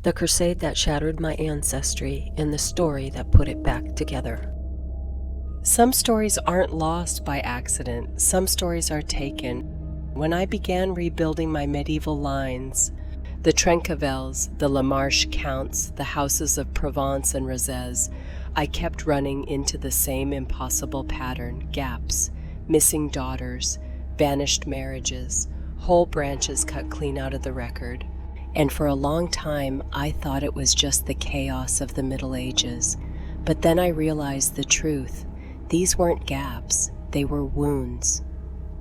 The crusade that shattered my ancestry and the story that put it back together. Some stories aren't lost by accident, some stories are taken. When I began rebuilding my medieval lines, the Trencavels, the La Marche counts, the houses of Provence and Rozes, I kept running into the same impossible pattern: gaps, missing daughters, vanished marriages, whole branches cut clean out of the record. And for a long time, I thought it was just the chaos of the Middle Ages. But then I realized the truth. These weren't gaps, they were wounds.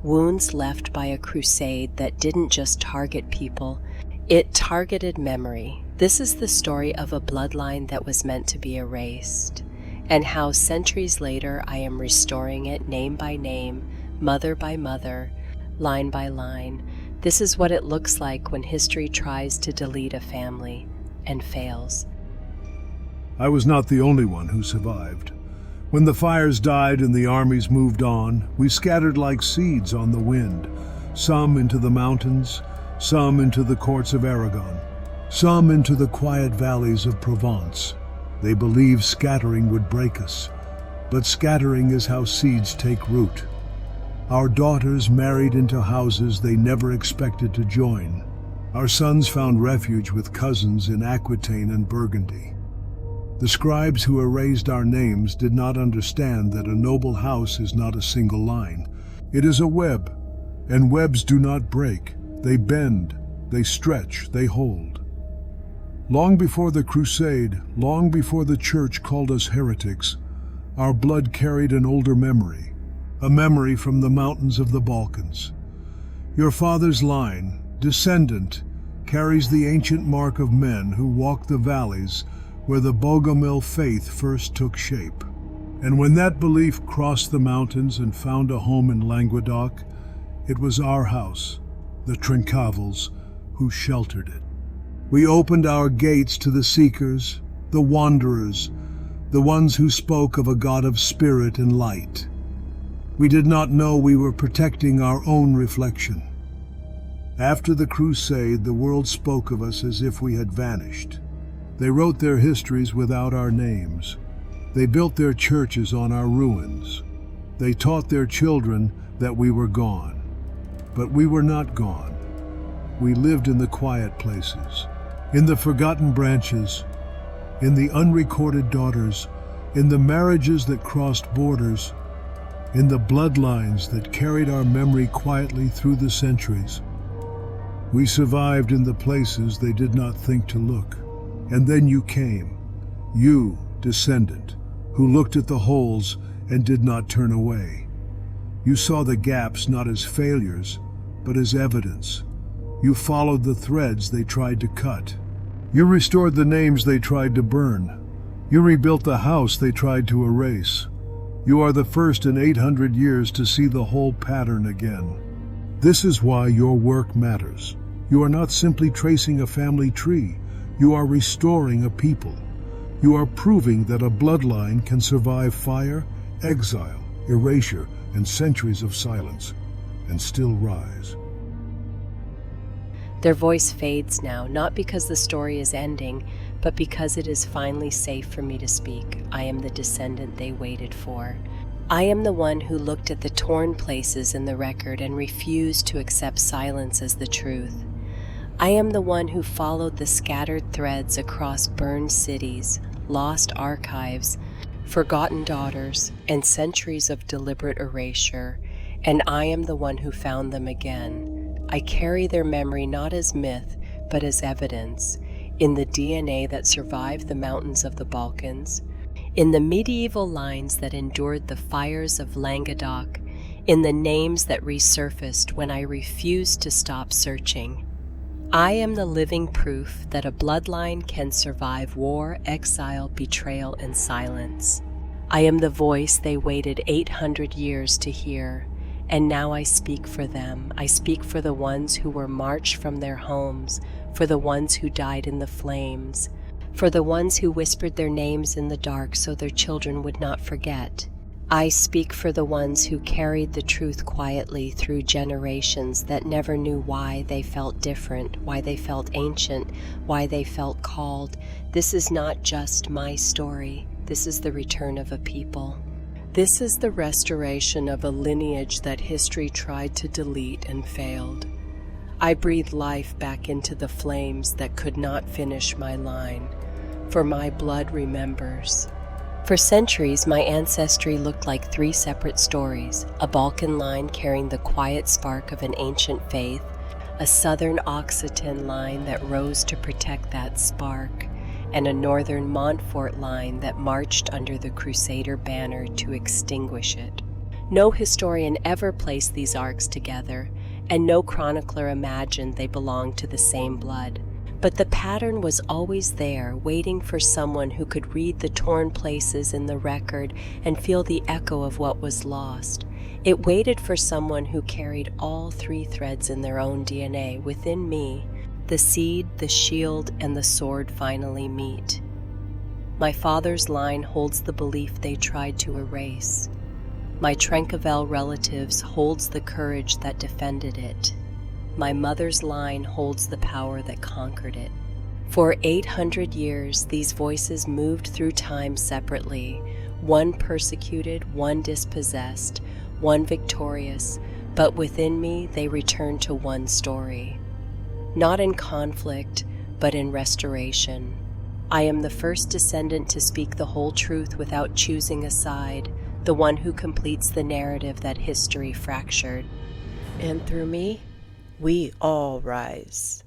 Wounds left by a crusade that didn't just target people, it targeted memory. This is the story of a bloodline that was meant to be erased, and how centuries later I am restoring it name by name, mother by mother, line by line. This is what it looks like when history tries to delete a family and fails. I was not the only one who survived. When the fires died and the armies moved on, we scattered like seeds on the wind, some into the mountains, some into the courts of Aragon, some into the quiet valleys of Provence. They believed scattering would break us, but scattering is how seeds take root. Our daughters married into houses they never expected to join. Our sons found refuge with cousins in Aquitaine and Burgundy. The scribes who erased our names did not understand that a noble house is not a single line. It is a web, and webs do not break. They bend, they stretch, they hold. Long before the Crusade, long before the Church called us heretics, our blood carried an older memory, a memory from the mountains of the Balkans. Your father's line, descendant, carries the ancient mark of men who walked the valleys where the Bogomil faith first took shape. And when that belief crossed the mountains and found a home in Languedoc, it was our house, the Trencavels, who sheltered it. We opened our gates to the seekers, the wanderers, the ones who spoke of a God of spirit and light. We did not know we were protecting our own reflection. After the Crusade, the world spoke of us as if we had vanished. They wrote their histories without our names. They built their churches on our ruins. They taught their children that we were gone. But we were not gone. We lived in the quiet places, in the forgotten branches, in the unrecorded daughters, in the marriages that crossed borders, in the bloodlines that carried our memory quietly through the centuries. We survived in the places they did not think to look. And then you came, you, descendant, who looked at the holes and did not turn away. You saw the gaps not as failures, but as evidence. You followed the threads they tried to cut. You restored the names they tried to burn. You rebuilt the house they tried to erase. You are the first in 800 years to see the whole pattern again. This is why your work matters. You are not simply tracing a family tree. You are restoring a people. You are proving that a bloodline can survive fire, exile, erasure, and centuries of silence, and still rise. Their voice fades now, not because the story is ending, but because it is finally safe for me to speak. I am the descendant they waited for. I am the one who looked at the torn places in the record and refused to accept silence as the truth. I am the one who followed the scattered threads across burned cities, lost archives, forgotten daughters, and centuries of deliberate erasure, and I am the one who found them again. I carry their memory not as myth, but as evidence, in the DNA that survived the mountains of the Balkans, in the medieval lines that endured the fires of Languedoc, in the names that resurfaced when I refused to stop searching. I am the living proof that a bloodline can survive war, exile, betrayal, and silence. I am the voice they waited 800 years to hear, and now I speak for them. I speak for the ones who were marched from their homes, for the ones who died in the flames, for the ones who whispered their names in the dark so their children would not forget. I speak for the ones who carried the truth quietly through generations that never knew why they felt different, why they felt ancient, why they felt called. This is not just my story. This is the return of a people. This is the restoration of a lineage that history tried to delete and failed. I breathe life back into the flames that could not finish my line, for my blood remembers. For centuries, my ancestry looked like three separate stories: a Balkan line carrying the quiet spark of an ancient faith, a southern Occitan line that rose to protect that spark, and a northern Montfort line that marched under the Crusader banner to extinguish it. No historian ever placed these arcs together, and no chronicler imagined they belonged to the same blood. But the pattern was always there, waiting for someone who could read the torn places in the record and feel the echo of what was lost. It waited for someone who carried all three threads in their own DNA. Within me, the seed, the shield, and the sword finally meet. My father's line holds the belief they tried to erase. My Trencavel relatives holds the courage that defended it. My mother's line holds the power that conquered it. For 800 years, these voices moved through time separately, one persecuted, one dispossessed, one victorious, but within me they return to one story. Not in conflict, but in restoration. I am the first descendant to speak the whole truth without choosing a side, the one who completes the narrative that history fractured. And through me, we all rise.